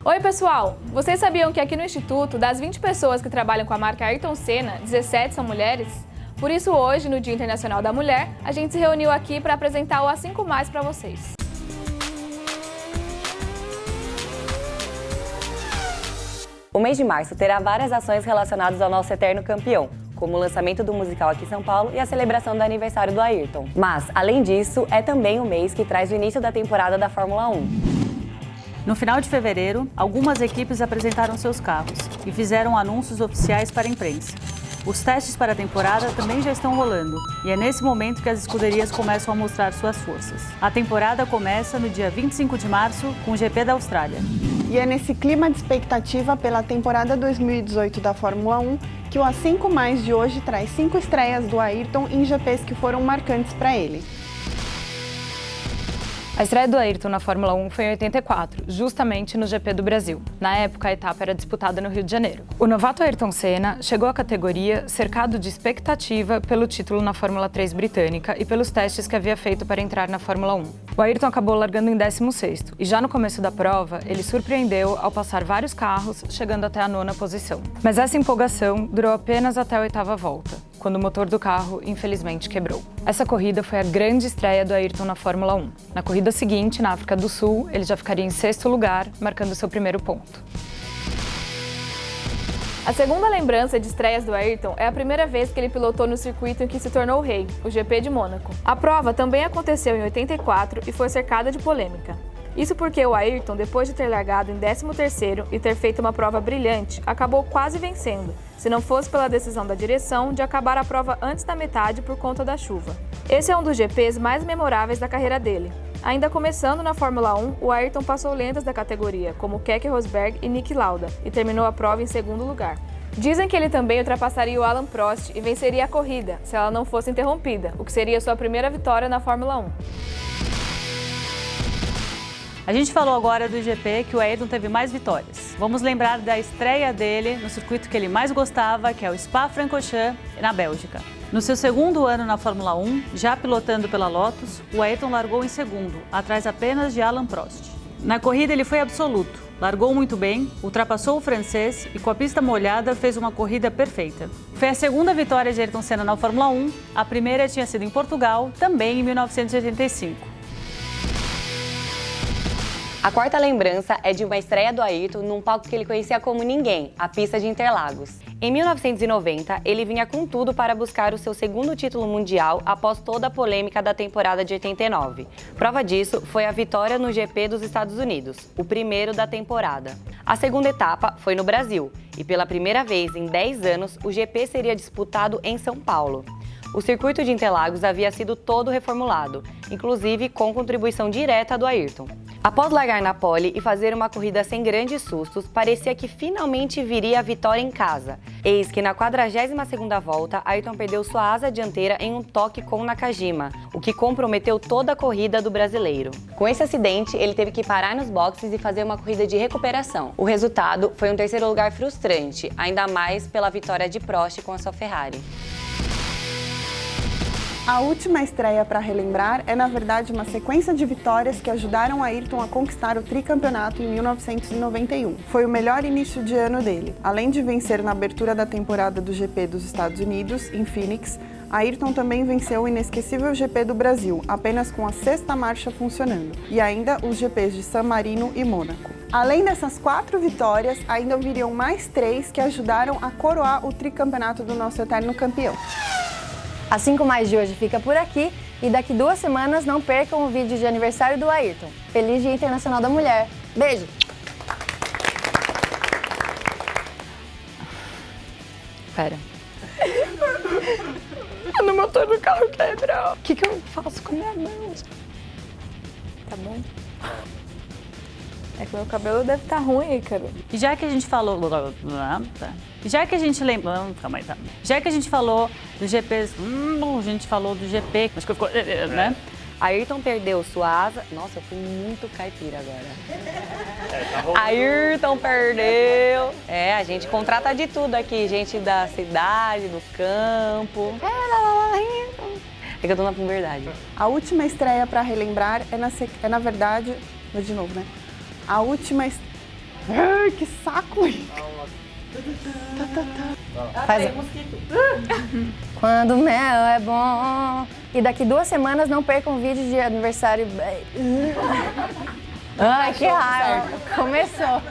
Oi pessoal, vocês sabiam que aqui no Instituto, das 20 pessoas que trabalham com a marca Ayrton Senna, 17 são mulheres? Por isso hoje, no Dia Internacional da Mulher, a gente se reuniu aqui para apresentar o A5+ para vocês. O mês de março terá várias ações relacionadas ao nosso eterno campeão, como o lançamento do musical aqui em São Paulo e a celebração do aniversário do Ayrton. Mas, além disso, é também o mês que traz o início da temporada da Fórmula 1. No final de fevereiro, algumas equipes apresentaram seus carros e fizeram anúncios oficiais para a imprensa. Os testes para a temporada também já estão rolando e é nesse momento que as escuderias começam a mostrar suas forças. A temporada começa no dia 25 de março com o GP da Austrália. E é nesse clima de expectativa pela temporada 2018 da Fórmula 1 que o A5+ de hoje traz 5 estreias do Ayrton em GPs que foram marcantes para ele. A estreia do Ayrton na Fórmula 1 foi em 84, justamente no GP do Brasil. Na época, a etapa era disputada no Rio de Janeiro. O novato Ayrton Senna chegou à categoria cercado de expectativa pelo título na Fórmula 3 britânica e pelos testes que havia feito para entrar na Fórmula 1. O Ayrton acabou largando em 16º e já no começo da prova, ele surpreendeu ao passar vários carros, chegando até a 9ª posição. Mas essa empolgação durou apenas até a 8ª volta, quando o motor do carro, infelizmente, quebrou. Essa corrida foi a grande estreia do Ayrton na Fórmula 1. Na corrida seguinte, na África do Sul, ele já ficaria em 6º lugar, marcando seu primeiro ponto. A segunda lembrança de estreias do Ayrton é a primeira vez que ele pilotou no circuito em que se tornou rei, o GP de Mônaco. A prova também aconteceu em 84 e foi cercada de polêmica. Isso porque o Ayrton, depois de ter largado em 13º e ter feito uma prova brilhante, acabou quase vencendo, se não fosse pela decisão da direção de acabar a prova antes da metade por conta da chuva. Esse é um dos GPs mais memoráveis da carreira dele. Ainda começando na Fórmula 1, o Ayrton passou lendas da categoria, como Keke Rosberg e Niki Lauda, e terminou a prova em 2º lugar. Dizem que ele também ultrapassaria o Alain Prost e venceria a corrida, se ela não fosse interrompida, o que seria sua primeira vitória na Fórmula 1. A gente falou agora do GP que o Ayrton teve mais vitórias. Vamos lembrar da estreia dele no circuito que ele mais gostava, que é o Spa-Francorchamps, na Bélgica. No seu segundo ano na Fórmula 1, já pilotando pela Lotus, o Ayrton largou em 2º, atrás apenas de Alain Prost. Na corrida ele foi absoluto, largou muito bem, ultrapassou o francês e com a pista molhada fez uma corrida perfeita. Foi a segunda vitória de Ayrton Senna na Fórmula 1, a primeira tinha sido em Portugal, também em 1985. A quarta lembrança é de uma estreia do Ayrton num palco que ele conhecia como ninguém, a pista de Interlagos. Em 1990, ele vinha com tudo para buscar o seu segundo título mundial após toda a polêmica da temporada de 89. Prova disso foi a vitória no GP dos Estados Unidos, o primeiro da temporada. A segunda etapa foi no Brasil e pela primeira vez em 10 anos o GP seria disputado em São Paulo. O circuito de Interlagos havia sido todo reformulado, inclusive com contribuição direta do Ayrton. Após largar na pole e fazer uma corrida sem grandes sustos, parecia que finalmente viria a vitória em casa. Eis que na 42ª volta, Ayrton perdeu sua asa dianteira em um toque com Nakajima, o que comprometeu toda a corrida do brasileiro. Com esse acidente, ele teve que parar nos boxes e fazer uma corrida de recuperação. O resultado foi um 3º lugar frustrante, ainda mais pela vitória de Prost com a sua Ferrari. A última estreia para relembrar é, na verdade, uma sequência de vitórias que ajudaram Ayrton a conquistar o tricampeonato em 1991. Foi o melhor início de ano dele. Além de vencer na abertura da temporada do GP dos Estados Unidos, em Phoenix, Ayrton também venceu o inesquecível GP do Brasil, apenas com a 6ª marcha funcionando, e ainda os GPs de San Marino e Mônaco. Além dessas 4 vitórias, ainda viriam mais 3 que ajudaram a coroar o tricampeonato do nosso eterno campeão. A 5+ de hoje fica por aqui e daqui 2 semanas não percam o vídeo de aniversário do Ayrton. Feliz Dia Internacional da Mulher. Beijo! Pera. No motor do carro quebrou. O que eu faço com minha mão? Tá bom? É que meu cabelo deve estar ruim, cara. E já que a gente falou... Já que a gente lembra... Calma aí, tá. Já que a gente falou do GP... a gente falou do GP... Acho que ficou... né? Ayrton perdeu sua asa... Nossa, eu fui muito caipira agora. Ayrton perdeu... a gente contrata de tudo aqui. Gente da cidade, do campo... É que eu tô na puberdade. A última estreia para relembrar é na verdade... Vou de novo, né? A última... Ai, que saco! Faz... Quando o mel é bom. E daqui 2 semanas não percam o vídeo de aniversário. Ai, que raiva. Começou.